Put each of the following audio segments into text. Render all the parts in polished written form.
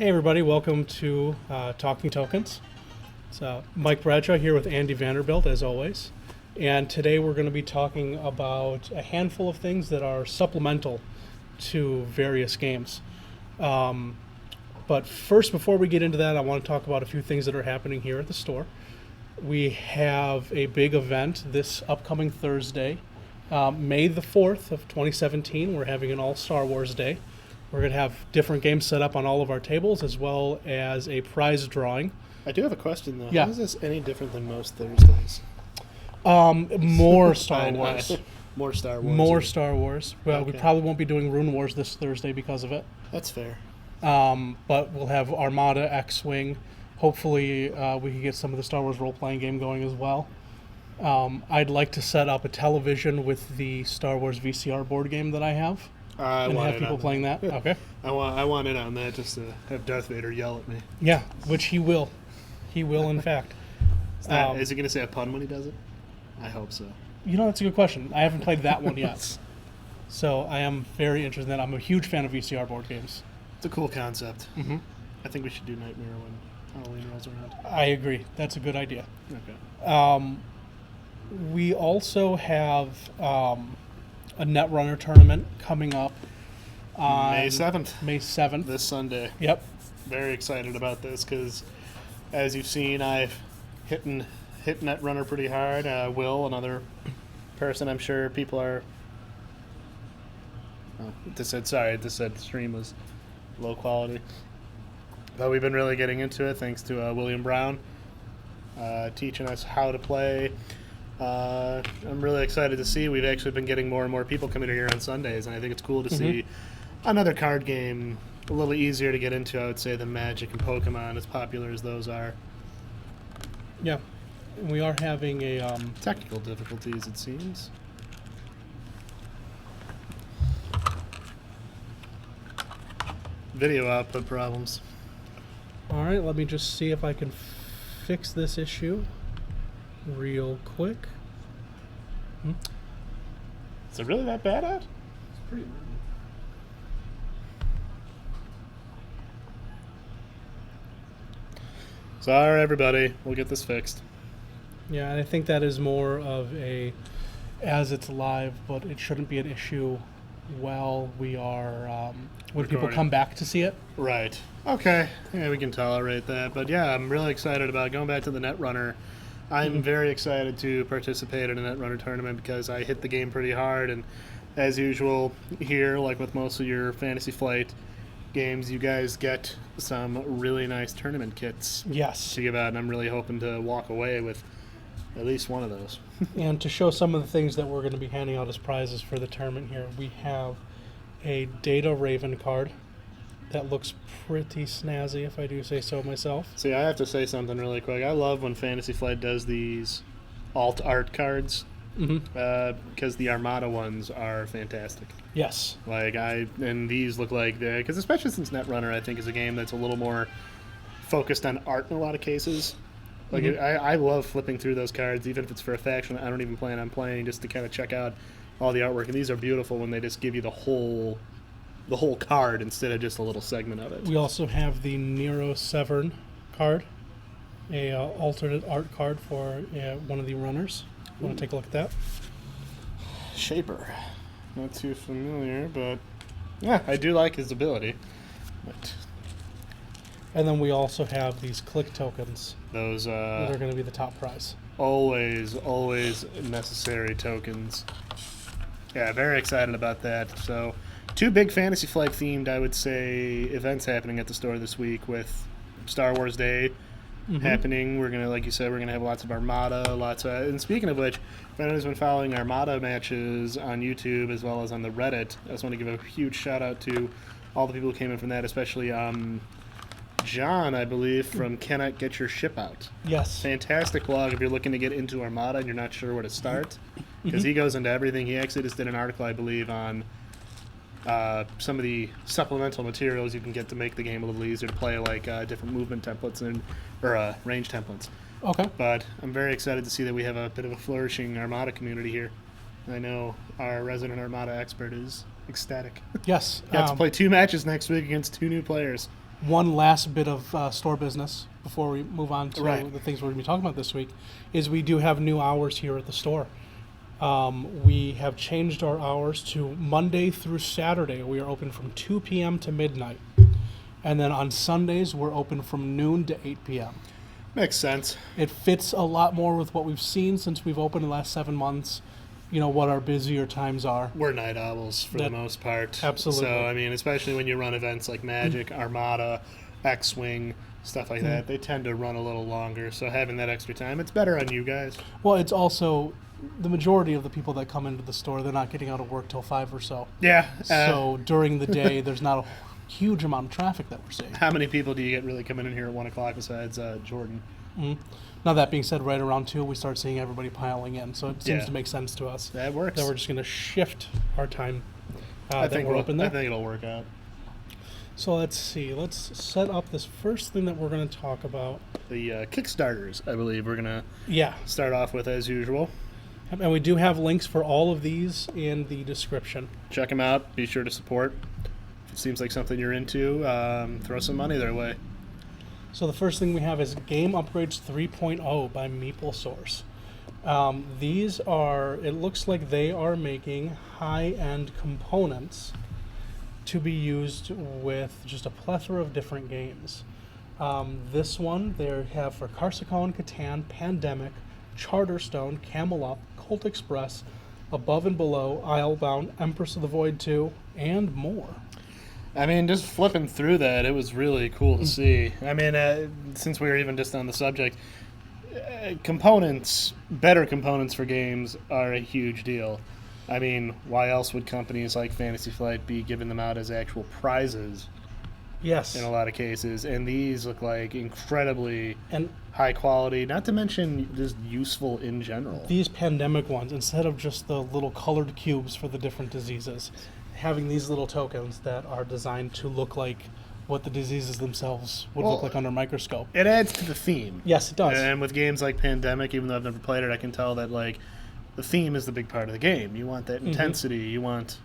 Hey everybody, welcome to Talking Tokens. It's Mike Bradshaw here with Andy Vanderbilt as always. And today we're going to be talking about a handful of things that are supplemental to various games. But first, before we get into that, I want to talk about a few things that are happening here at the store. We have a big event this upcoming Thursday, May the 4th of 2017. We're having an all Star Wars day. We're going to have different games set up on all of our tables, as well as a prize drawing. I do have a question, though. Yeah. How is this any different than most Thursdays? More Star Wars. More Star Wars. More Star Wars. Well, we Okay. probably won't be doing Rune Wars this Thursday because of it. That's fair. But we'll have Armada, X-Wing. Hopefully we can get some of the Star Wars role-playing game going as well. I'd like to set up a television with the Star Wars VCR board game that I have. I And want have in people on playing that. Okay. I want in on that just to have Darth Vader yell at me. Yeah, which he will. He will, in fact. Is he going to say a pun when he does it? I hope so. You know, that's a good question. I haven't played that one yet. So I am very interested in that. I'm a huge fan of VCR board games. It's a cool concept. Mm-hmm. I think we should do Nightmare when Halloween rolls around. I agree. That's a good idea. Okay. We also have a Netrunner tournament coming up on May 7th. May 7th. This Sunday. Yep. Very excited about this because, as you've seen, I've hit Netrunner pretty hard. Will, another person I'm sure people are... Oh, this said the stream was low quality. But we've been really getting into it thanks to William Brown teaching us how to play. I'm really excited to see. We've actually been getting more and more people coming here on Sundays, and I think it's cool to see another card game a little easier to get into, I would say, than Magic and Pokemon, as popular as those are. Yeah. We are having a... Technical difficulties, it seems. Video output problems. All right, let me just see if I can fix this issue real quick. Is it really that bad out? It's pretty bad. Sorry, everybody. We'll get this fixed. Yeah, and I think that is more of a as it's live, but it shouldn't be an issue while we are when people Recording. come back to see it. Right. Okay. Yeah, we can tolerate that. But yeah, I'm really excited about going back to the Netrunner. I'm very excited to participate in a Netrunner tournament because I hit the game pretty hard. And as usual here, like with most of your Fantasy Flight games, you guys get some really nice tournament kits Yes. to give out. And I'm really hoping to walk away with at least one of those. And to show some of the things that we're going to be handing out as prizes for the tournament here, we have a Data Raven card that looks pretty snazzy, if I do say so myself. See, I have to say something really quick. I love when Fantasy Flight does these alt art cards because the Armada ones are fantastic. Yes. And these look like because especially since Netrunner, I think, is a game that's a little more focused on art in a lot of cases. I love flipping through those cards, even if it's for a faction I don't even plan on playing, just to kind of check out all the artwork. And these are beautiful when they just give you the whole card instead of just a little segment of it. We also have the Nero Severn card, a alternate art card for one of the runners. Want to take a look at that? Shaper. Not too familiar, but yeah, I do like his ability. But And then we also have these click tokens those that are going to be the top prize. always necessary tokens. Yeah, very excited about that. So, two big Fantasy Flight themed, I would say, events happening at the store this week with Star Wars Day happening. We're gonna, like you said, we're gonna have lots of Armada, and speaking of which, if anyone's been following Armada matches on YouTube as well as on the Reddit, I just want to give a huge shout out to all the people who came in from that, especially John, I believe, from Cannot Get Your Ship Out. Yes. Fantastic blog if you're looking to get into Armada and you're not sure where to start, because he goes into everything. He actually just did an article, I believe, on some of the supplemental materials you can get to make the game a little easier to play, like different movement templates or range templates. Okay. But I'm very excited to see that we have a bit of a flourishing Armada community here. I know our resident Armada expert is ecstatic. Yes. Got to play 2 matches next week against 2 new players. One last bit of store business before we move on to Right. the things we're going to be talking about this week is we do have new hours here at the store. We have changed our hours to Monday through Saturday. We are open from 2 p.m. to midnight. And then on Sundays, we're open from noon to 8 p.m. Makes sense. It fits a lot more with what we've seen since we've opened in the last 7 months, what our busier times are. We're night owls for the most part. Absolutely. So, I mean, especially when you run events like Magic, Armada, X-Wing, stuff like that, they tend to run a little longer. So having that extra time, it's better on you guys. Well, it's also the majority of the people that come into the store, they're not getting out of work till 5 or so. Yeah. So during the day, there's not a huge amount of traffic that we're seeing. How many people do you get really coming in here at 1 o'clock besides Jordan? Now, that being said, right around 2, we start seeing everybody piling in. So it seems Yeah. to make sense to us That works. that we're just going to shift our time I that we're open there. I think it'll work out. So let's see. Let's set up this first thing that we're going to talk about. The Kickstarters, I believe, we're going to Yeah. start off with as usual. And we do have links for all of these in the description. Check them out. Be sure to support. If it seems like something you're into, throw some money their way. So the first thing we have is Game Upgrades 3.0 by MeepleSource. These are, it looks like they are making high-end components to be used with just a plethora of different games. This one they have for Carsicon, Catan, Pandemic, Charterstone, Camel Up, Colt Express, Above and Below, Islebound, Empress of the Void 2, and more. I mean, just flipping through that, it was really cool to see. I mean, since we were even just on the subject, components, better components for games are a huge deal. I mean, why else would companies like Fantasy Flight be giving them out as actual prizes Yes. in a lot of cases? And these look like incredibly And high quality, not to mention just useful in general. these Pandemic ones, instead of just the little colored cubes for the different diseases, having these little tokens that are designed to look like what the diseases themselves would look Well, like under a microscope. It adds to the theme. Yes, it does. And with games like Pandemic, even though I've never played it, I can tell that, like, the theme is the big part of the game. You want that intensity. You want,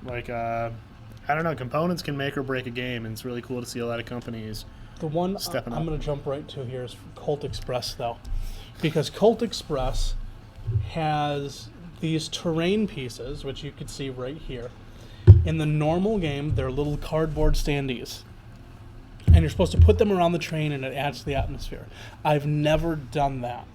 like, I don't know, components can make or break a game, and it's really cool to see a lot of companies. The one Stepping I'm up. going to jump right to here is Colt Express, though. Because Colt Express has these terrain pieces, which you can see right here. In the normal game, they're little cardboard standees. And you're supposed to put them around the train, and it adds to the atmosphere. I've never done that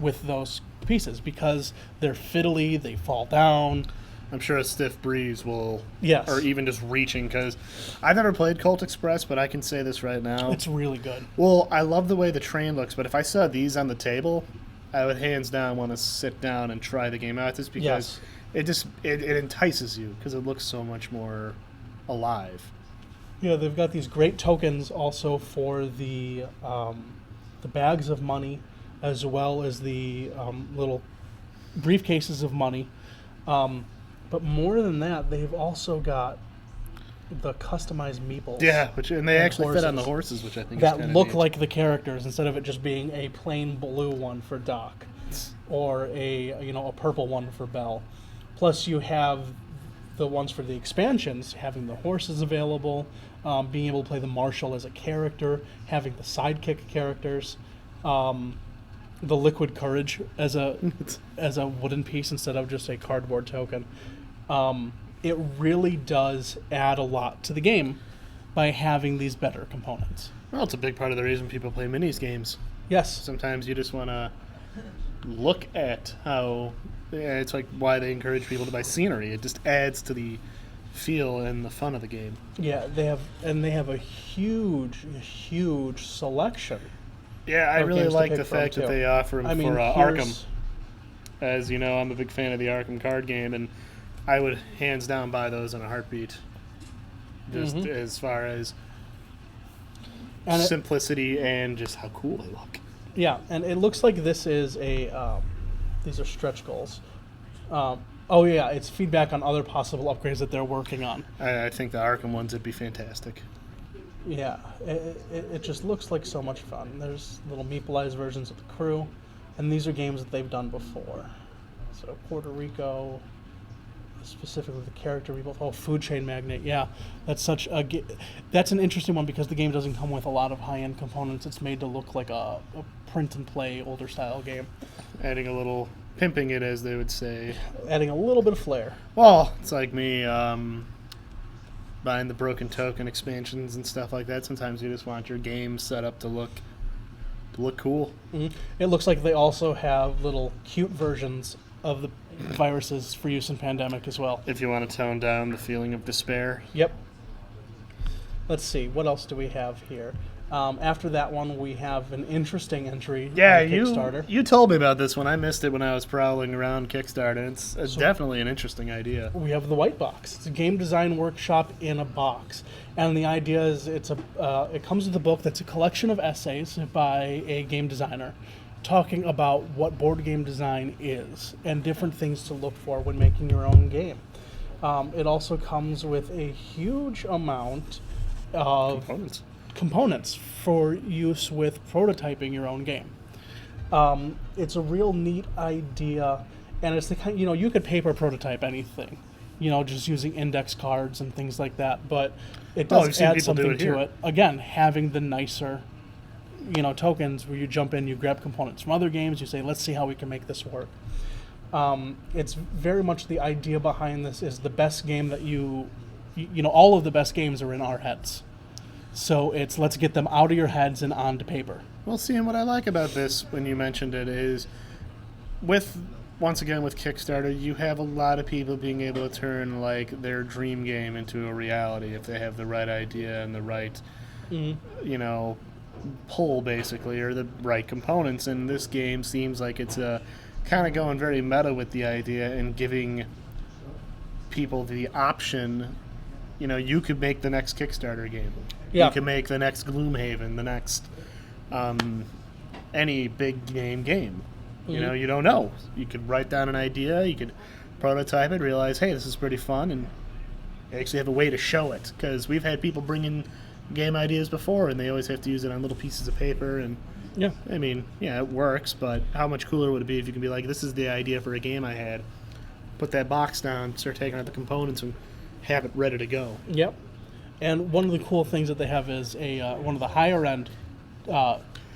with those pieces because they're fiddly, they fall down. I'm sure a stiff breeze will, Yes. or even just reaching, because I've never played Colt Express, but I can say this right now. It's really good. Well, I love the way the train looks, but if I saw these on the table, I would hands down want to sit down and try the game out, just because it entices you, because it looks so much more alive. Yeah, they've got these great tokens also for the bags of money, as well as the little briefcases of money. But more than that, they've also got the customized meeples. Yeah, and they And actually fit on the horses. horses, which I think is That kind of look neat. like the characters instead of it just being a plain blue one for Doc or a purple one for Belle. Plus, you have the ones for the expansions, having the horses available, being able to play the marshal as a character, having the sidekick characters, the liquid courage as a wooden piece instead of just a cardboard token. It really does add a lot to the game by having these better components. Well, it's a big part of the reason people play minis games. Yes. Sometimes you just want to look at how... Yeah, it's like why they encourage people to buy scenery. It just adds to the feel and the fun of the game. Yeah, they have a huge selection. Yeah, I of really games to like pick the from, fact that too. they offer them I mean, for here's- Arkham. As you know, I'm a big fan of the Arkham card game, and I would hands down buy those in a heartbeat. Just as far as And it- simplicity and just how cool they look. Yeah, and it looks like this is these are stretch goals. Oh yeah, it's feedback on other possible upgrades that they're working on. I think the Arkham ones would be fantastic. Yeah, it just looks like so much fun. There's little meepleized versions of the crew, and these are games that they've done before. So Puerto Rico, specifically the character rebuild. Oh, food chain magnate. Yeah, that's that's an interesting one because the game doesn't come with a lot of high-end components. It's made to look like a print and play older style game, Adding a little pimping it, as they would say. adding a little bit of flair. Well, it's like me buying the broken token expansions and stuff like that. Sometimes you just want your game set up to look cool. Mm-hmm. It looks like they also have little cute versions of the viruses for use in Pandemic as well. If you want to tone down the feeling of despair. Yep. Let's see, what else do we have here? After that one, we have an interesting entry on Kickstarter. You told me about this one. I missed it when I was prowling around Kickstarter. It's definitely an interesting idea. We have the White Box. It's a game design workshop in a box, and the idea is it comes with a book that's a collection of essays by a game designer, talking about what board game design is and different things to look for when making your own game. It also comes with a huge amount of components for use with prototyping your own game. It's a real neat idea, and it's the kind, you could paper prototype anything, just using index cards and things like that, but it does add something to it. Again, having the nicer, tokens where you jump in, you grab components from other games, you say, let's see how we can make this work. It's very much the idea behind this is the best game that all of the best games are in our heads. So it's let's get them out of your heads and onto paper. Well, see, and what I like about this when you mentioned it is once again with Kickstarter, you have a lot of people being able to turn like their dream game into a reality if they have the right idea and the right, pull basically, or the right components. And this game seems like it's kind of going very meta with the idea and giving people the option. You could make the next Kickstarter game. Yeah. You can make the next Gloomhaven, the next any big name game. Mm-hmm. You don't know. You could write down an idea, you could prototype it, realize, hey, this is pretty fun, and you actually have a way to show it. Because we've had people bring in game ideas before, and they always have to use it on little pieces of paper. And yeah, I mean, yeah, it works, but how much cooler would it be if you can be like, this is the idea for a game I had. Put that box down, start taking out the components, and have it ready to go. Yep. And one of the cool things that they have is one of the higher end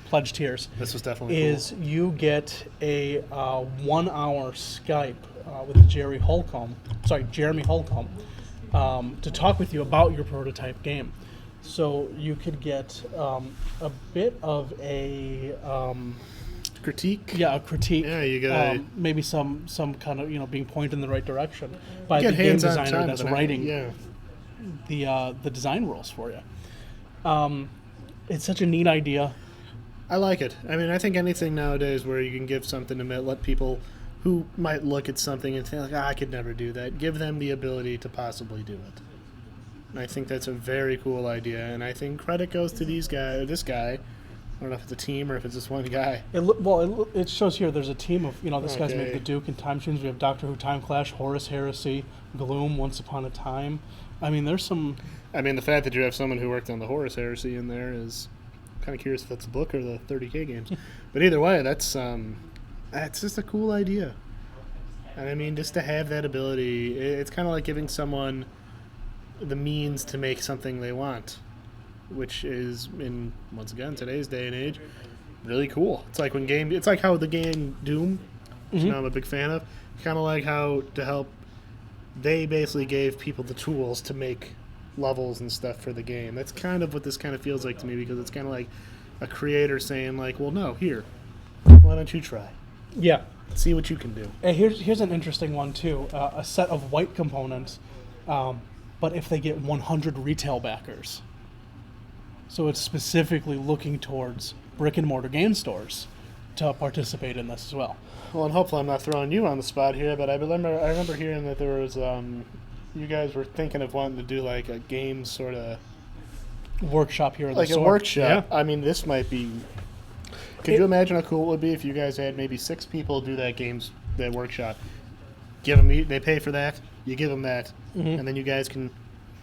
pledge tiers. This was definitely cool. You get a 1 hour Skype with Jeremy Holcomb, to talk with you about your prototype game. So you could get a bit of a critique. Yeah, a critique. Yeah, you got maybe some kind of being pointed in the right direction by the game designer that's writing the design rules for you. It's such a neat idea. I like it. I mean, I think anything nowadays where you can give something to let people who might look at something and think like, I could never do that, give them the ability to possibly do it. And I think that's a very cool idea, and I think credit goes to this guy. I don't know if it's a team or if it's just one guy. It shows here there's a team of, this guy's made The Duke and Time Machines. We have Doctor Who Time Clash, Horus Heresy, Gloom, Once Upon a Time. I mean, there's some... I mean, the fact that you have someone who worked on the Horus Heresy in there is kind of curious if that's a book or the 30K games. But either way, that's just a cool idea. And I mean, just to have that ability, it's kind of like giving someone the means to make something they want, which is, in once again today's day and age, really cool. It's like it's like how the game Doom, which I'm a big fan of, kind of like how to help. They basically gave people the tools to make levels and stuff for the game. That's kind of what this kind of feels like to me, because it's kind of like a creator saying like, well, no, here, why don't you try? Yeah. See what you can do. And here's an interesting one too. A set of white components, but if they get 100 retail backers. So it's specifically looking towards brick and mortar game stores to participate in this as well. Well, and hopefully I'm not throwing you on the spot here, but I remember hearing that there was you guys were thinking of wanting to do like a game sort of workshop here in like the store. Like a workshop. Yeah. I mean, this might be. Could you imagine how cool it would be if you guys had maybe 6 people do that workshop? They pay for that. You give them that, and then you guys can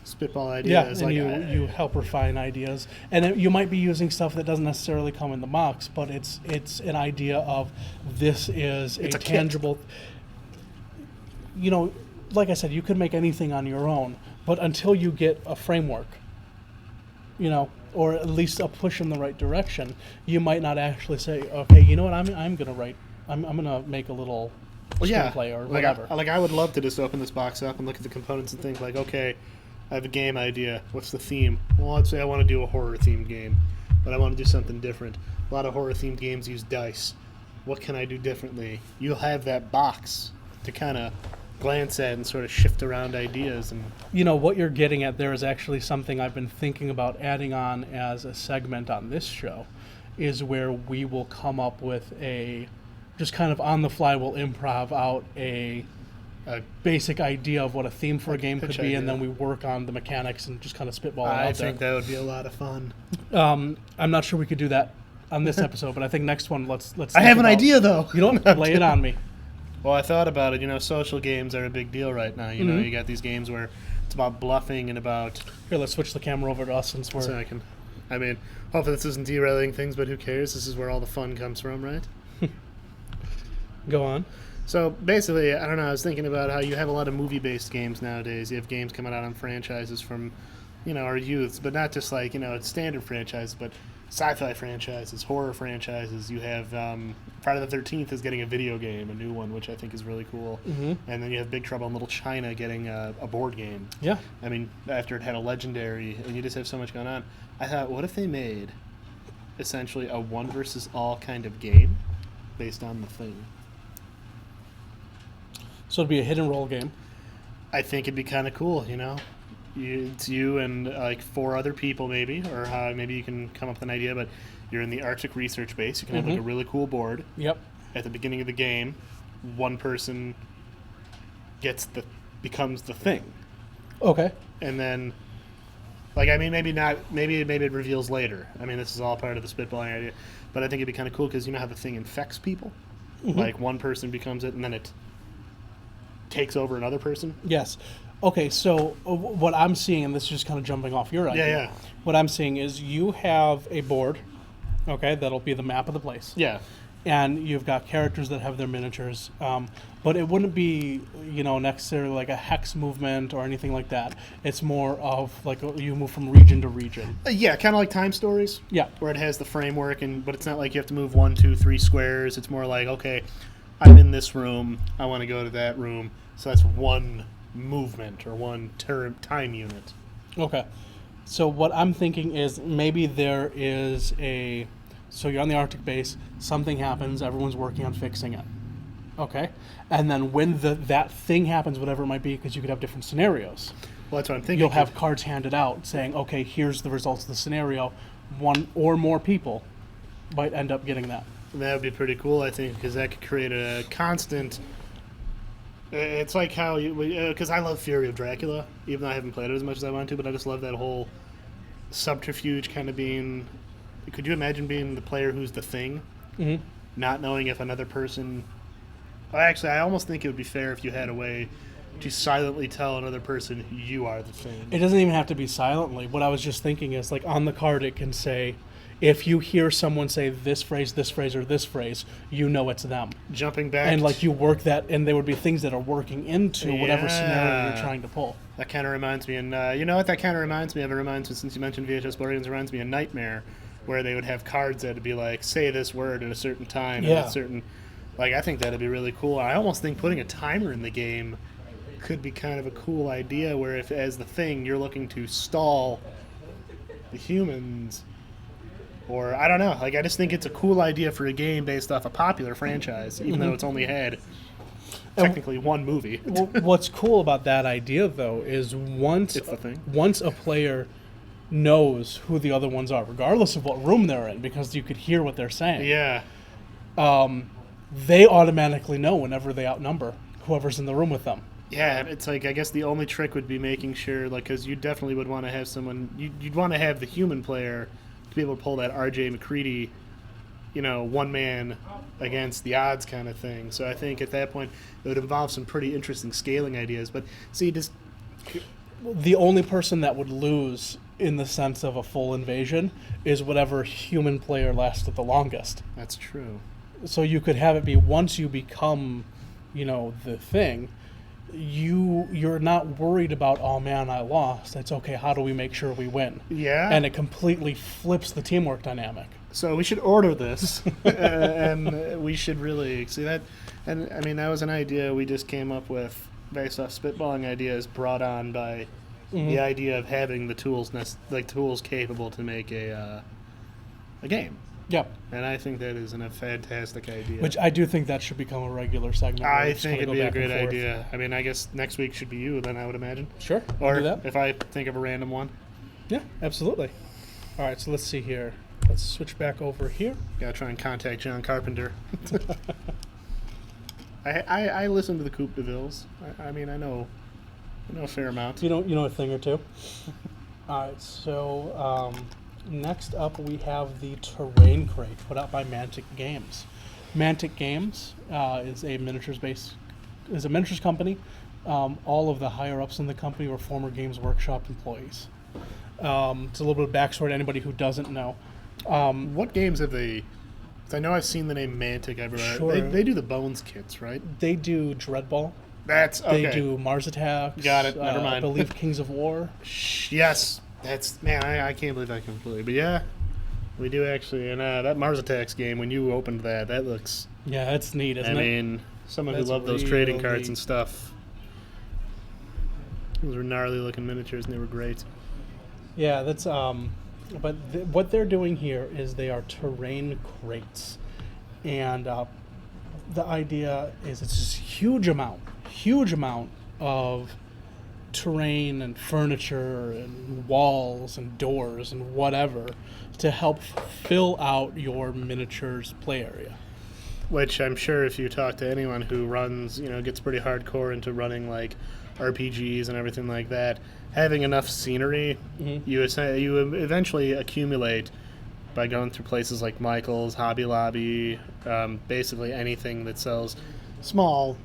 spitball ideas. Yeah, and you help refine ideas, and then you might be using stuff that doesn't necessarily come in the box, but it's an idea of this is a tangible. like I said, you could make anything on your own, but until you get a framework, or at least a push in the right direction, you might not actually say, okay, you know what, I'm gonna write, I'm gonna make a little screenplay or whatever. I would love to just open this box up and look at the components and think like, okay, I have a game idea. What's the theme? Well, let's say I want to do a horror themed game, but I want to do something different. A lot of horror themed games use dice. What can I do differently? You'll have that box to kind of glance at and sort of shift around ideas. And what you're getting at there is actually something I've been thinking about adding on as a segment on this show, is where we will come up with just kind of on the fly, we'll improv out a basic idea of what a theme for a game could be, and then we work on the mechanics and just kind of spitball it out there. I think that would be a lot of fun. I'm not sure we could do that on this episode, but I think next one, let's I have an idea, though. You don't lay it on me. Well, I thought about it. Social games are a big deal right now. You got these games where it's about bluffing and about... Here, let's switch the camera over to us since we're... So hopefully this isn't derailing things, but who cares? This is where all the fun comes from, right? Go on. So, basically, I don't know, I was thinking about how you have a lot of movie-based games nowadays. You have games coming out on franchises from, our youths, but not just like, standard franchises, but sci-fi franchises, horror franchises. You have Friday the 13th is getting a video game, a new one, which I think is really cool. Mm-hmm. And then you have Big Trouble in Little China getting a board game. Yeah. I mean, after it had a legendary, and you just have so much going on. I thought, what if they made essentially a one versus all kind of game based on the thing? So it'd be a hit and roll game. I think it'd be kind of cool, It's you and like 4 other people maybe, or maybe you can come up with an idea, but you're in the Arctic research base. You can have like a really cool board. Yep. At the beginning of the game, one person becomes the thing. Okay. And then, maybe it reveals later. This is all part of the spitballing idea, but I think it'd be kind of cool because how the thing infects people. Mm-hmm. Like one person becomes it, and then it takes over another person. Yes. Okay, so what I'm seeing, and this is just kind of jumping off your idea. Yeah. What I'm seeing is you have a board, okay, that'll be the map of the place. Yeah. And you've got characters that have their miniatures, but it wouldn't be, necessarily like a hex movement or anything like that. It's more of like you move from region to region. Yeah, kind of like Time Stories. Yeah. Where it has the framework, but it's not like you have to move 1, 2, 3 squares. It's more like, okay, I'm in this room. I want to go to that room. So that's one movement or one time unit. Okay. So what I'm thinking is maybe there is so you're on the Arctic base, something happens, everyone's working on fixing it. Okay? And then when that thing happens, whatever it might be, because you could have different scenarios. Well, that's what I'm thinking. You'll have cards handed out saying, okay, here's the results of the scenario. One or more people might end up getting that. And that would be pretty cool, I think, because that could create a constant... It's like how because I love Fury of Dracula, even though I haven't played it as much as I want to, but I just love that whole subterfuge kind of being... Could you imagine being the player who's the thing? Mm-hmm. Not knowing if another person... Actually, I almost think it would be fair if you had a way to silently tell another person you are the thing. It doesn't even have to be silently. What I was just thinking is, like, on the card it can say, if you hear someone say this phrase, or this phrase, you know it's them. Jumping back. And, like, you work that, and there would be things that are working into whatever scenario you're trying to pull. That kind of reminds me, and you know what that kind of reminds me of? It reminds me, since you mentioned VHS Guardians, it reminds me of Nightmare, where they would have cards that would be like, say this word at a certain time, at a certain... Like, I think that'd be really cool. I almost think putting a timer in the game could be kind of a cool idea, where if, as the thing, you're looking to stall the humans... Or, I don't know. Like, I just think it's a cool idea for a game based off a popular franchise, even though it's only had technically one movie. What's cool about that idea, though, is once a player knows who the other ones are, regardless of what room they're in, because you could hear what they're saying. Yeah. They automatically know whenever they outnumber whoever's in the room with them. Yeah, it's like, I guess the only trick would be making sure, like, because you definitely would want to have someone, you'd want to have the human player be able to pull that R.J. McCready, one man against the odds kind of thing. So I think at that point it would involve some pretty interesting scaling ideas. But see, the only person that would lose in the sense of a full invasion is whatever human player lasted the longest. That's true. So you could have it be once you become, the thing, you're not worried about, oh man, I lost. It's okay, how do we make sure we win? Yeah. And it completely flips the teamwork dynamic. So we should order this, and we should really see that. And I mean, that was an idea we just came up with based off spitballing ideas brought on by the idea of having the tools, tools capable to make a game. Yep. And I think that is a fantastic idea. Which I do think that should become a regular segment. I think it'd be a great idea. I mean, I guess next week should be you, then I would imagine. Sure. Or do that. if I think of a random one. Yeah, absolutely. All right, so let's see here. Let's switch back over here. Gotta try and contact John Carpenter. I listen to the Coupe de Villes. I mean, I know a fair amount. You know a thing or two. All right, so next up we have the TerrainCrate put out by Mantic Games. Mantic Games is a miniatures company. All of the higher ups in the company were former Games Workshop employees. It's a little bit of backstory to anybody who doesn't know. What games have they? 'Cause I know I've seen the name Mantic everywhere. Sure. They do the Bones kits, right? They do Dreadball. That's okay. They do Mars Attacks. Got it. Never mind. I believe Kings of War. Yes. That's man. I can't believe that completely. But yeah, we do actually. And that Mars Attacks game, when you opened that looks. Yeah, it's neat, isn't it? I mean, someone That's who loved those real trading cards neat. and stuff. Those were gnarly looking miniatures, and they were great. Yeah, that's but what they're doing here is they are terrain crates, and the idea is it's this huge amount of terrain and furniture and walls and doors and whatever to help fill out your miniatures play area. Which I'm sure if you talk to anyone who runs, gets pretty hardcore into running like RPGs and everything like that, having enough scenery, you eventually accumulate by going through places like Michael's, Hobby Lobby, basically anything that sells small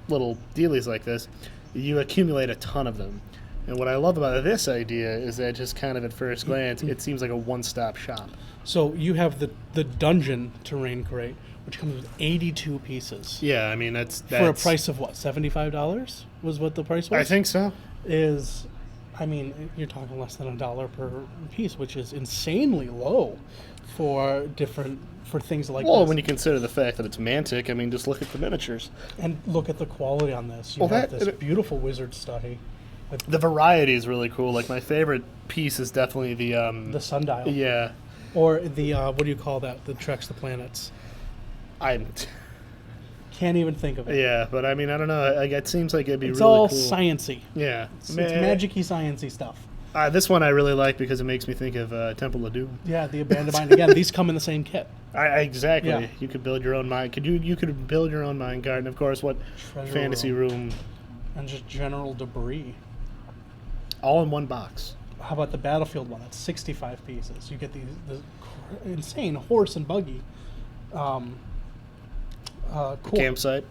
little dealies like this. You accumulate a ton of them. And what I love about this idea is that just kind of at first glance, it seems like a one-stop shop. So you have the dungeon terrain crate, which comes with 82 pieces. Yeah, I mean, that's for a price of what, $75 was what the price was? I think so. You're talking less than $1 per piece, which is insanely low for things like Well, this. when you consider the fact that it's Mantic, I mean, just look at the miniatures. And look at the quality on this. You have this beautiful wizard study. The variety is really cool. Like, my favorite piece is definitely the sundial. Yeah. Or the, what do you call that, that tracks the planets? Can't even think of it. Yeah, but I mean, I don't know. Like, it seems like it'd be It's really all cool. sciencey. Yeah. It's magic-y, sciencey stuff. This one I really like because it makes me think of Temple of Doom. Yeah, the Abandoned Mine. Again, these come in the same kit. Exactly. Yeah. You could build your own mine. You could build your own mine garden. Of course, what Treasure fantasy room? And just general debris. All in one box. How about the Battlefield one? That's 65 pieces. You get the insane horse and buggy. Cool. Campsite.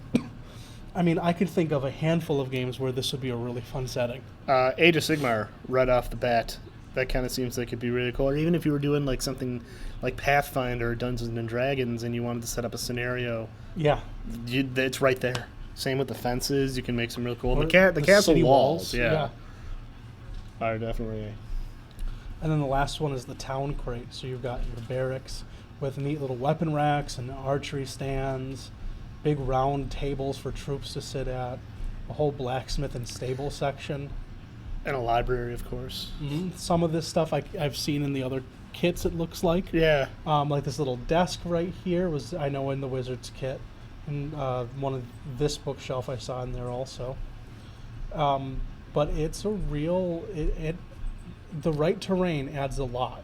I mean, I could think of a handful of games where this would be a really fun setting. Age of Sigmar, right off the bat. That kind of seems like it'd be really cool. Or even if you were doing like something like Pathfinder or Dungeons and Dragons and you wanted to set up a scenario. Yeah. It's right there. Same with the fences. You can make some real cool. Or The castle city walls. Yeah. Yeah. Are definitely. And then the last one is the town crate. So you've got your barracks with neat little weapon racks and archery stands, big round tables for troops to sit at, a whole blacksmith and stable section. And a library, of course. Mm-hmm. Some of this stuff I've seen in the other kits, it looks like. Yeah. Like this little desk right here was, I know, in the Wizards kit. And one of this bookshelf I saw in there also. But it's a real... the right terrain adds a lot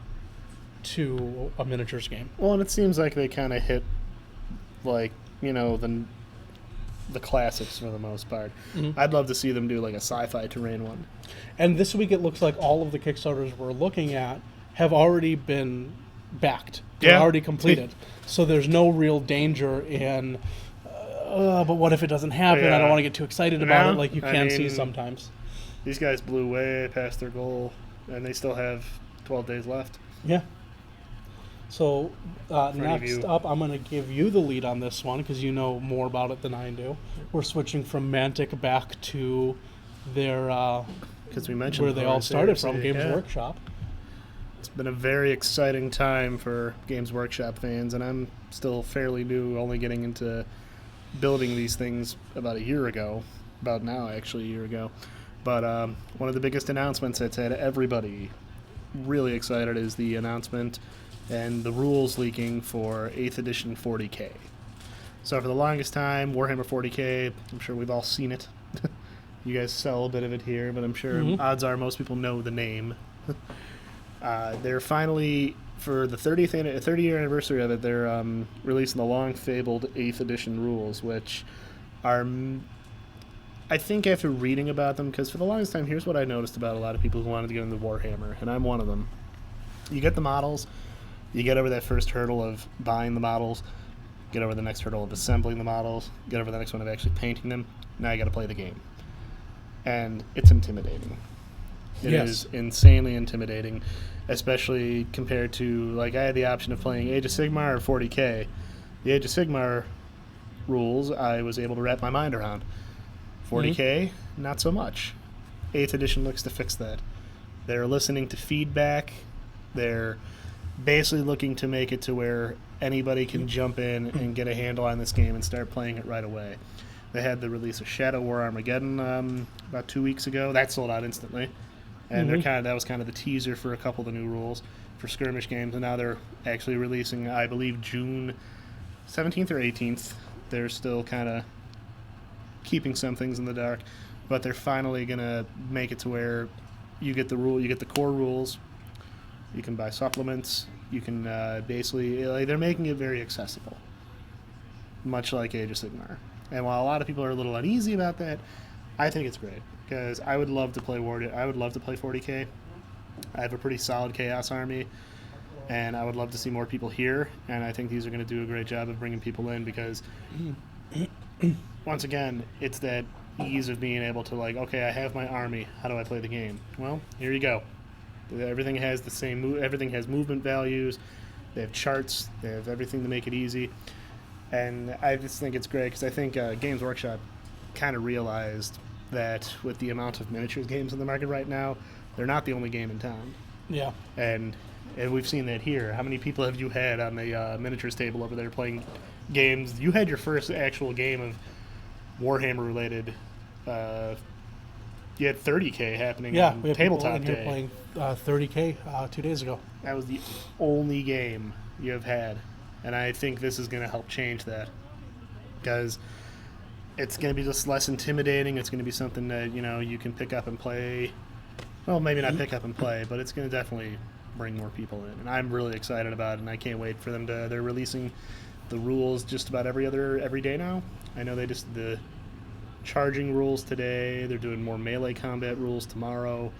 to a miniatures game. Well, and it seems like they kind of hit, like, the classics for the most part. Mm-hmm. I'd love to see them do like a sci-fi terrain one. And this week it looks like all of the Kickstarters we're looking at have already been backed. They're already completed. So there's no real danger in, but what if it doesn't happen? Yeah. I don't want to get too excited about it like you can see sometimes. These guys blew way past their goal, and they still have 12 days left. Yeah. So next you. up, I'm going to give you the lead on this one because you know more about it than I do. We're switching from Mantic back to their Because we mentioned where they all started from, Games yeah. Workshop. It's been a very exciting time for Games Workshop fans, and I'm still fairly new, only getting into building these things about a year ago. About now, actually, a year ago. But one of the biggest announcements that's had everybody really excited is the announcement and the rules leaking for 8th edition 40k. So for the longest time, Warhammer 40k, I'm sure we've all seen it. You guys sell a bit of it here, but I'm sure odds are most people know the name. They're finally, for the 30-year anniversary of it, they're releasing the long-fabled 8th edition rules, which are, I think after reading about them, because for the longest time, here's what I noticed about a lot of people who wanted to get into Warhammer, and I'm one of them. You get the models, you get over that first hurdle of buying the models, get over the next hurdle of assembling the models, get over the next one of actually painting them, now you got to play the game. And it's intimidating. It is insanely intimidating, especially compared to, like, I had the option of playing Age of Sigmar or 40k. The Age of Sigmar rules I was able to wrap my mind around. 40k, not so much. 8th edition looks to fix that. They're listening to feedback. They're basically looking to make it to where anybody can jump in and get a handle on this game and start playing it right away. They had the release of Shadow War Armageddon about 2 weeks ago. That sold out instantly. And that was kind of the teaser for a couple of the new rules for skirmish games. And now they're actually releasing, I believe, June 17th or 18th. They're still kind of keeping some things in the dark. But they're finally going to make it to where you get the core rules. You can buy supplements. You can basically, they're making it very accessible, much like Age of Sigmar. And while a lot of people are a little uneasy about that, I think it's great because I would love to play I would love to play 40k. I have a pretty solid Chaos army, and I would love to see more people here. And I think these are going to do a great job of bringing people in because, once again, it's that ease of being able to, like, okay, I have my army. How do I play the game? Well, here you go. Everything has the same. Everything has movement values. They have charts. They have everything to make it easy. And I just think it's great because I think Games Workshop kind of realized that with the amount of miniatures games in the market right now, they're not the only game in town. Yeah. And we've seen that here. How many people have you had on the miniatures table over there playing games? You had your first actual game of Warhammer-related. You had 30K happening on we had tabletop people in day. here playing 30K 2 days ago. That was the only game you have had. And I think this is going to help change that. Because it's going to be just less intimidating. It's going to be something that, you can pick up and play. Well, maybe not pick up and play, but it's going to definitely bring more people in. And I'm really excited about it, and I can't wait for them to... They're releasing the rules just about every day now. I know they just... The charging rules today. They're doing more melee combat rules tomorrow.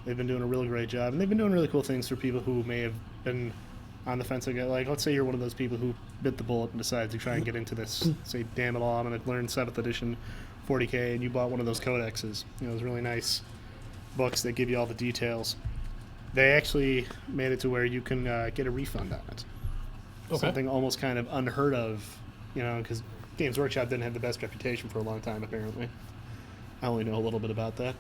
They've been doing a really great job. And they've been doing really cool things for people who may have been on the fence. Like, let's say you're one of those people who bit the bullet and decides to try and get into this. Say, damn it all, I'm going to learn 7th edition 40k, and you bought one of those codexes. Those really nice books that give you all the details. They actually made it to where you can get a refund on it. Okay. Something almost kind of unheard of, because Games Workshop didn't have the best reputation for a long time, apparently. I only know a little bit about that.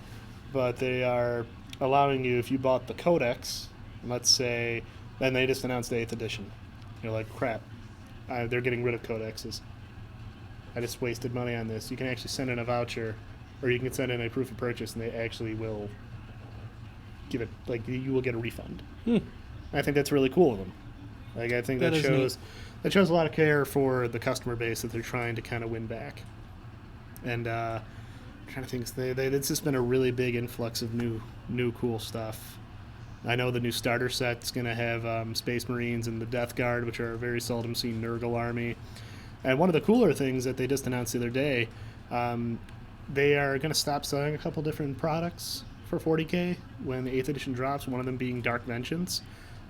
But they are allowing you, if you bought the codex, let's say, then they just announced the 8th edition. You're like, crap, they're getting rid of codexes. I just wasted money on this. You can actually send in a voucher, or you can send in a proof of purchase, and they actually will give it, like, you will get a refund. I think that's really cool of them. Like, I think that shows a lot of care for the customer base that they're trying to kind of win back. And I'm trying to think, it's just been a really big influx of new cool stuff. I know the new starter set's going to have Space Marines and the Death Guard, which are a very seldom seen Nurgle army. And one of the cooler things that they just announced the other day, they are going to stop selling a couple different products for 40k when the 8th edition drops, one of them being Dark Vengeance,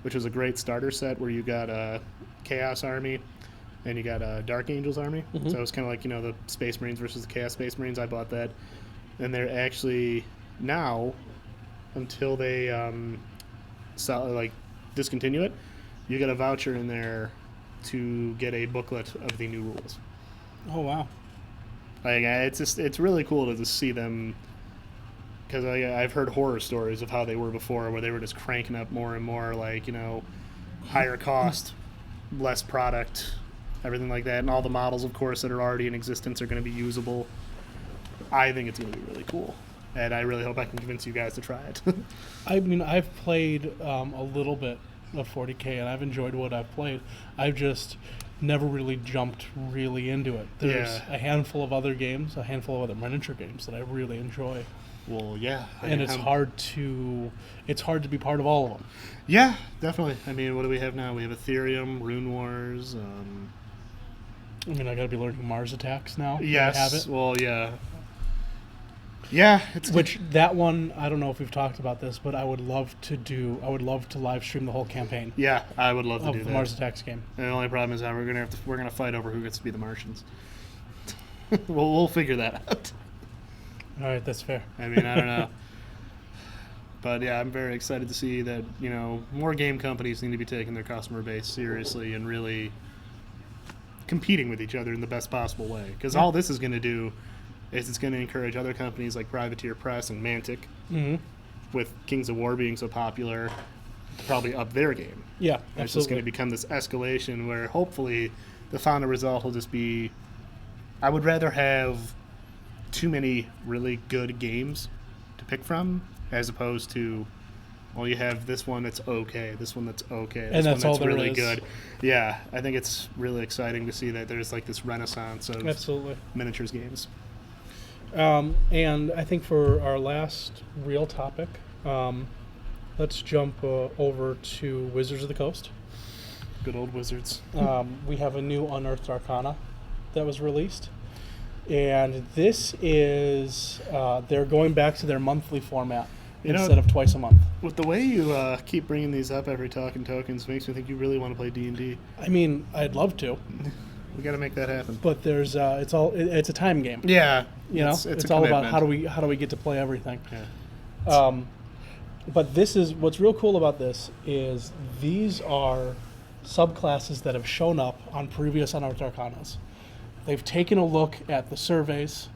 which is a great starter set where you got a Chaos army and you got a Dark Angels army. So it's kind of like, the Space Marines versus the Chaos Space Marines. I bought that. And they're actually now, until they discontinue it, you get a voucher in there to get a booklet of the new rules. Oh, wow. Like, it's really cool to just see them, because I've heard horror stories of how they were before, where they were just cranking up more and more, like, higher cost, less product, everything like that, and all the models, of course, that are already in existence are going to be usable. I think it's going to be really cool, and I really hope I can convince you guys to try it. I mean, I've played a little bit of 40K, and I've enjoyed what I've played. I've just never really jumped really into it. There's a handful of other games, a handful of other miniature games that I really enjoy. Well, yeah. And it's hard to be part of all of them. Yeah, definitely. I mean, what do we have now? We have Ethereum, Rune Wars. I mean, I got to be learning Mars Attacks now. Yes. I have it. Well, yeah. Yeah, That one, I don't know if we've talked about this, but I would love to live stream the whole campaign. Yeah, I would love to do the that. Mars Attacks game. And the only problem is that we're gonna fight over who gets to be the Martians. we'll figure that out. All right, that's fair. I mean, I don't know. But yeah, I'm very excited to see that, more game companies need to be taking their customer base seriously and really competing with each other in the best possible way. Because all this is going to do is it's going to encourage other companies like Privateer Press and Mantic, with Kings of War being so popular, to probably up their game. Yeah, absolutely. It's just going to become this escalation where hopefully the final result will just be, I would rather have too many really good games to pick from, as opposed to, well, you have this one that's okay, this one that's okay, this that's one all that's there really is. good. Yeah, I think it's really exciting to see that there's like this renaissance of miniatures games. And I think for our last real topic, let's jump over to Wizards of the Coast. Good old Wizards. We have a new Unearthed Arcana that was released. And this is, they're going back to their monthly format instead of twice a month. With the way you keep bringing these up every Talking Tokens makes me think you really want to play D&D. I mean, I'd love to. We got to make that happen. But there's, it's a time game. Yeah. It's all about how do we get to play everything. Yeah. But what's real cool about this is these are subclasses that have shown up on previous Unearthed Arcanas. They've taken a look at the surveys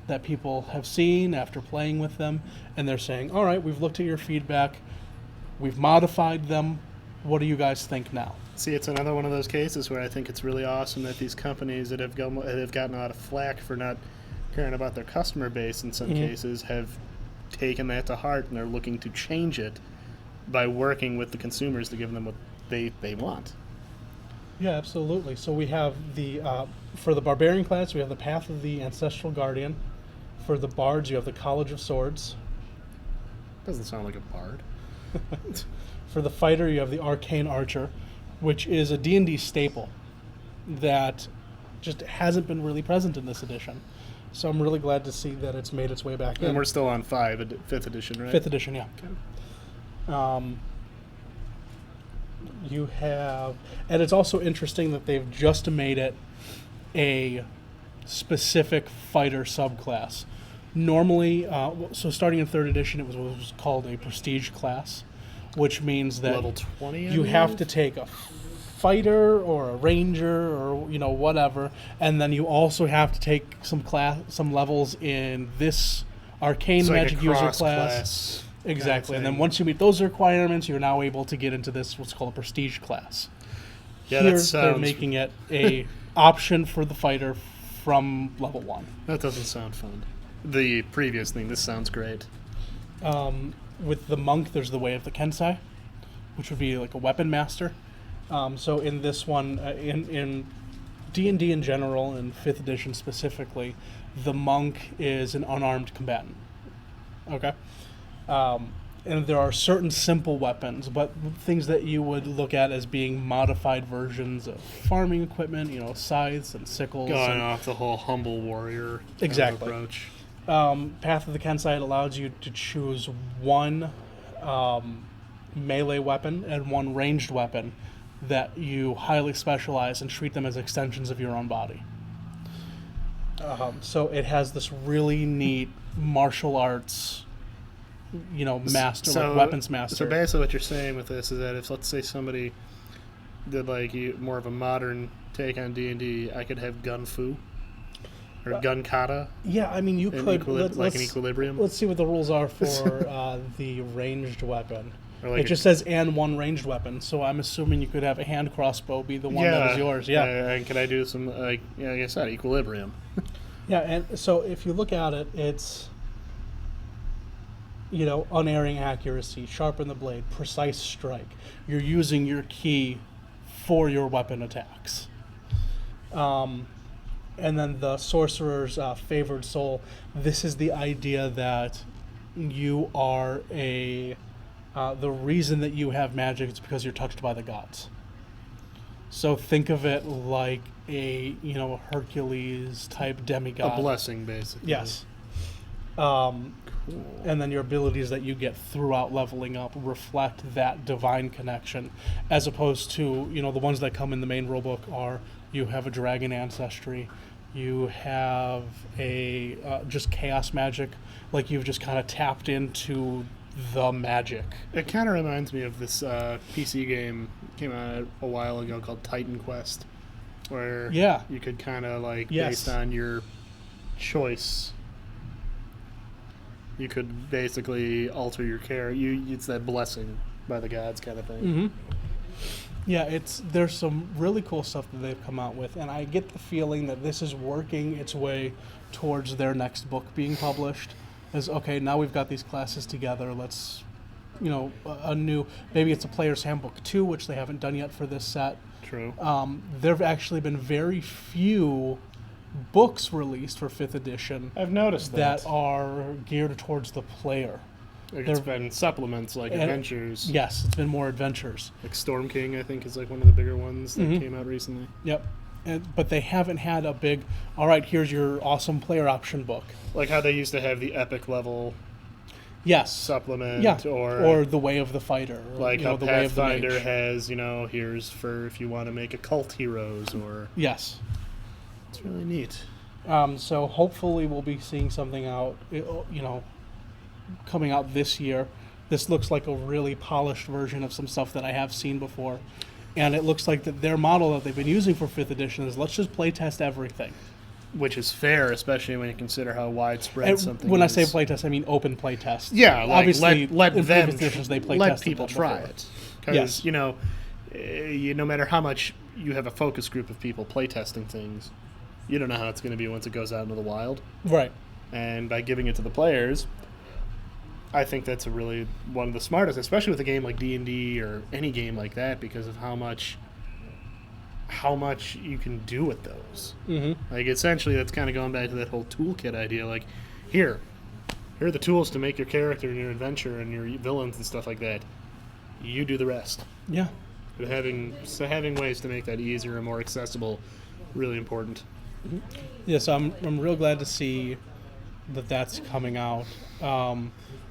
that people have seen after playing with them, and they're saying, all right, we've looked at your feedback, we've modified them, what do you guys think now? See, it's another one of those cases where I think it's really awesome that these companies that have gotten a lot of flack for not caring about their customer base in some cases have taken that to heart, and they're looking to change it by working with the consumers to give them what they want. Yeah, absolutely. So we have for the Barbarian class, we have the Path of the Ancestral Guardian. For the Bards, you have the College of Swords. Doesn't sound like a bard. For the Fighter, you have the Arcane Archer, which is a D&D staple that just hasn't been really present in this edition. So I'm really glad to see that it's made its way back in. And we're still on 5th edition, right? 5th edition, yeah. Okay. You have, and it's also interesting that they've just made it a specific fighter subclass. Normally, so starting in 3rd edition, it was called a prestige class, which means that level 20. You have to take a fighter or a ranger or whatever, and then you also have to take some levels in this arcane magic user class. Exactly, and then once you meet those requirements, you're now able to get into this what's called a prestige class. Yeah, here they're making it a option for the fighter from level 1. That doesn't sound fun. The previous thing, this sounds great. With the monk, there's the Way of the Kensai, which would be like a weapon master. So in this one, in D&D in general, and 5th edition specifically, the monk is an unarmed combatant. Okay? And there are certain simple weapons, but things that you would look at as being modified versions of farming equipment, scythes and sickles. Going off the whole humble warrior exactly. approach. Path of the Kensai allows you to choose one melee weapon and one ranged weapon that you highly specialize and treat them as extensions of your own body. So it has this really neat martial arts master, like weapons master. So basically what you're saying with this is that if, let's say, somebody did like more of a modern take on D&D, I could have gun fu or gun kata. Yeah, I mean, you could like an equilibrium. Let's see what the rules are for the ranged weapon. Or like it just says and one ranged weapon, so I'm assuming you could have a hand crossbow be the one that is yours. Yeah, and can I do some like I said, equilibrium? Yeah, and so if you look at it, it's unerring accuracy, sharpen the blade, precise strike. You're using your key for your weapon attacks. And then the sorcerer's favored soul. This is the idea that you are the reason that you have magic is because you're touched by the gods. So think of it like a Hercules type demigod. A blessing, basically. Yes. Cool. And then your abilities that you get throughout leveling up reflect that divine connection, as opposed to the ones that come in the main rulebook are you have a dragon ancestry, you have a just chaos magic, like you've just kind of tapped into the magic. It kind of reminds me of this PC game came out a while ago called Titan Quest, where you could kind of like based on your choice, you could basically alter your character. It's that blessing by the gods kind of thing. Mm-hmm. Yeah, there's some really cool stuff that they've come out with, and I get the feeling that this is working its way towards their next book being published. Is okay, now we've got these classes together, let's, a new, maybe it's a player's handbook 2, which they haven't done yet for this set. True. There have actually been very few books released for 5th edition. I've noticed that are geared towards the player. It's been supplements like adventures. Yes, it's been more adventures. Like Storm King, I think, is like one of the bigger ones that came out recently. Yep. But they haven't had a big, all right, here's your awesome player option book. Like how they used to have the epic level supplement. Or the Way of the Fighter. Like how the Way of the Pathfinder Mage. has, here's for if you want to make occult heroes or... Yes. It's really neat. So hopefully we'll be seeing something out, coming out this year. This looks like a really polished version of some stuff that I have seen before. And it looks like that their model that they've been using for 5th edition is let's just play test everything. Which is fair, especially when you consider how widespread something when is. I say play test, I mean open play test. Yeah, like obviously, let in them previous editions, they play let people try before. it. Because, no matter how much you have a focus group of people playtesting things, you don't know how it's going to be once it goes out into the wild. Right. And by giving it to the players, I think that's really one of the smartest, especially with a game like D&D or any game like that, because of how much you can do with those. Mm-hmm. Like, essentially, that's kind of going back to that whole toolkit idea. Like, here are the tools to make your character and your adventure and your villains and stuff like that. You do the rest. Yeah. But having ways to make that easier and more accessible, really important. Mm-hmm. Yeah, so I'm real glad to see that that's coming out.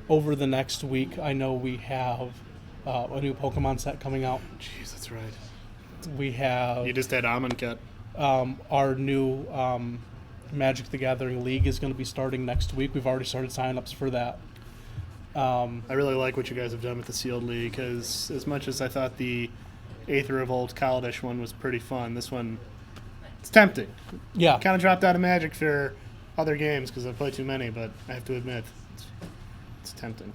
Over the next week, I know we have a new Pokemon set coming out. Jeez, that's right. We have... You just had Amonkhet. Our new Magic the Gathering League is going to be starting next week. We've already started sign-ups for that. I really like what you guys have done with the Sealed League, because as much as I thought the Aether Revolt Kaladesh one was pretty fun, this one, it's tempting. Yeah. Kind of dropped out of Magic for other games because I've played too many, but I have to admit, it's tempting.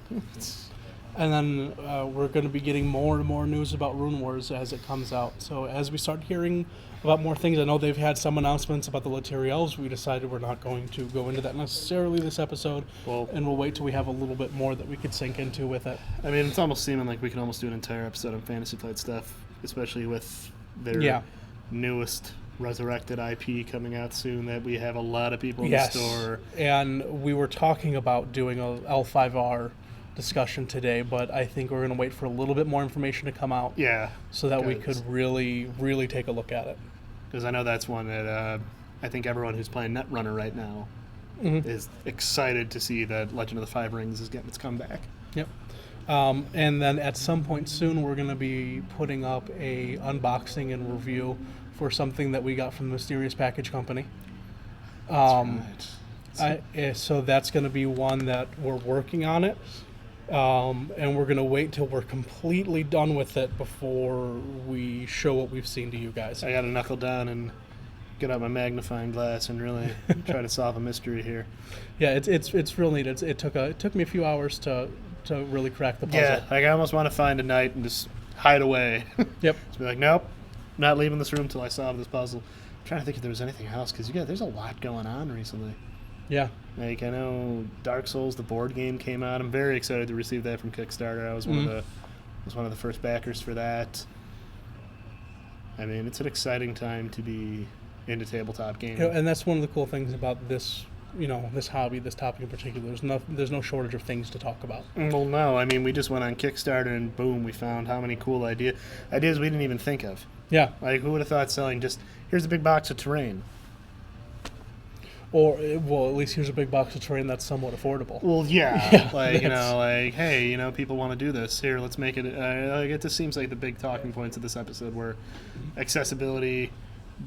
And then we're going to be getting more and more news about Rune Wars as it comes out. So as we start hearing about more things, I know they've had some announcements about the Leteri Elves. We decided we're not going to go into that necessarily this episode, and we'll wait till we have a little bit more that we could sink into with it. I mean, it's almost seeming like we can almost do an entire episode on Fantasy Flight stuff, especially with their newest resurrected IP coming out soon that we have a lot of people in the store. And we were talking about doing a L5R discussion today, but I think we're going to wait for a little bit more information to come out. Yeah. So that we could really, really take a look at it. Because I know that's one that I think everyone who's playing Netrunner right now is excited to see that Legend of the Five Rings is getting its comeback. Yep. And then at some point soon, we're going to be putting up a unboxing and review for something that we got from the Mysterious Package Company. That's right. So that's going to be one that we're working on it. and we're gonna wait till we're completely done with it before we show what we've seen to you guys. I got to knuckle down and get out my magnifying glass and really try to solve a mystery here. Yeah, it's real neat. It took me a few hours to really crack the puzzle. Yeah, like I almost want to find a night and just hide away. Yep. Just be like, nope, not leaving this room till I solve this puzzle. I'm trying to think if there was anything else, because there's a lot going on recently. Yeah. Like, I know Dark Souls, the board game, came out. I'm very excited to receive that from Kickstarter. I was one of the first backers for that. I mean, it's an exciting time to be into tabletop gaming. And that's one of the cool things about this, this hobby, this topic in particular. There's no shortage of things to talk about. Well, no, I mean, we just went on Kickstarter and boom, we found how many cool ideas we didn't even think of. Yeah. Like, who would have thought selling just, here's a big box of terrain. Or, well, at least here's a big box of terrain that's somewhat affordable. Well, yeah. Yeah, Like, hey, people want to do this. Here, let's make it. It just seems like the big talking points of this episode were accessibility,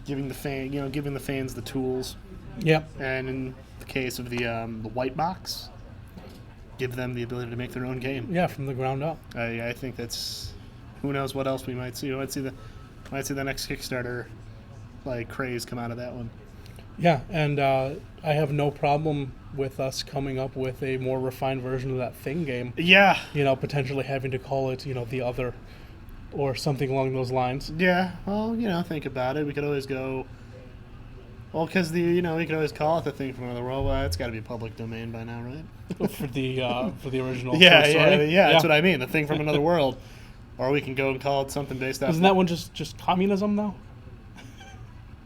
giving the fans the tools. Yep. And in the case of the white box, give them the ability to make their own game. Yeah, from the ground up. I think that's, who knows what else we might see. We might see the next Kickstarter craze come out of that one. Yeah, and I have no problem with us coming up with a more refined version of that Thing game. Yeah. Potentially having to call it, the Other, or something along those lines. Yeah. Well, think about it. We could always go. Well, because we could always call it the Thing from Another World. Well, it's got to be public domain by now, right? for the original. Yeah, story. yeah. That's what I mean. The Thing from Another World. Or we can go and call it something based off. Isn't that one just communism though?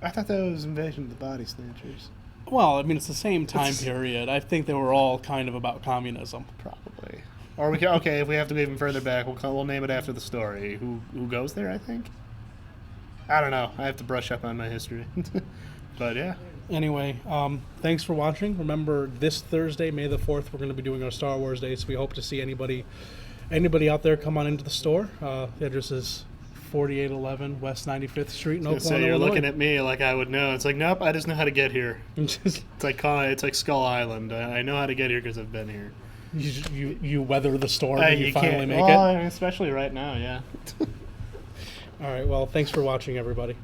I thought that was Invasion of the Body Snatchers. Well, I mean, it's the same time period. I think they were all kind of about communism. Probably. Or we can, okay, if we have to go even further back, we'll name it after the story. Who goes there, I think? I don't know. I have to brush up on my history. But, yeah. Anyway, thanks for watching. Remember, this Thursday, May the 4th, we're going to be doing our Star Wars Day, so we hope to see anybody out there come on into the store. The address is 4811 West 95th Street in Oakland, So you're Illinois. looking at me like I would know. It's like, nope, I just know how to get here. Just, It's like Skull Island. I know how to get here because I've been here. you weather the storm and you finally make well, it. Especially right now, yeah. All right, well, thanks for watching, everybody.